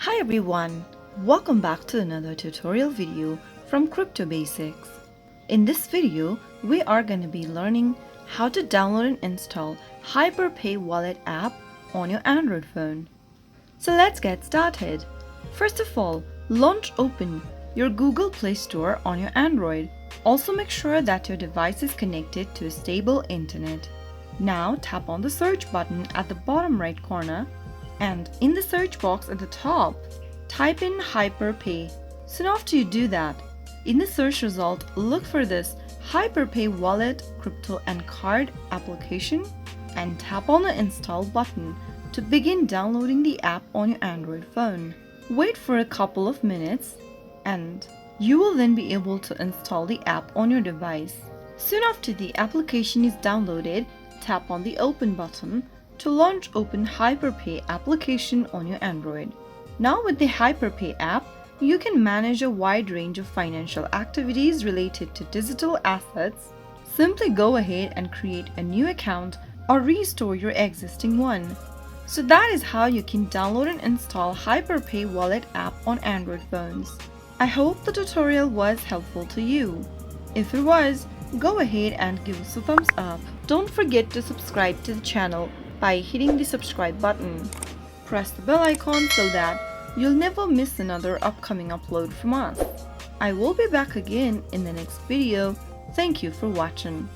Hi everyone, welcome back to another tutorial video from Crypto Basics. In this video, we are going to be learning how to download and install HyperPay wallet app on your Android phone. So let's get started. First of all, open your Google Play Store on your Android. Also make sure that your device is connected to a stable internet. Now tap on the search button at the bottom right corner and in the search box at the top, type in HyperPay. Soon after you do that, in the search result, look for this HyperPay wallet, crypto and card application and tap on the install button to begin downloading the app on your Android phone. Wait for a couple of minutes and you will then be able to install the app on your device. Soon after the application is downloaded, tap on the open button to launch open HyperPay application on your Android. Now with the HyperPay app, you can manage a wide range of financial activities related to digital assets. Simply go ahead and create a new account or restore your existing one. So that is how you can download and install HyperPay wallet app on Android phones. I hope the tutorial was helpful to you. If it was, go ahead and give us a thumbs up. Don't forget to subscribe to the channel by hitting the subscribe button. Press the bell icon so that you'll never miss another upcoming upload from us. I will be back again in the next video. Thank you for watching.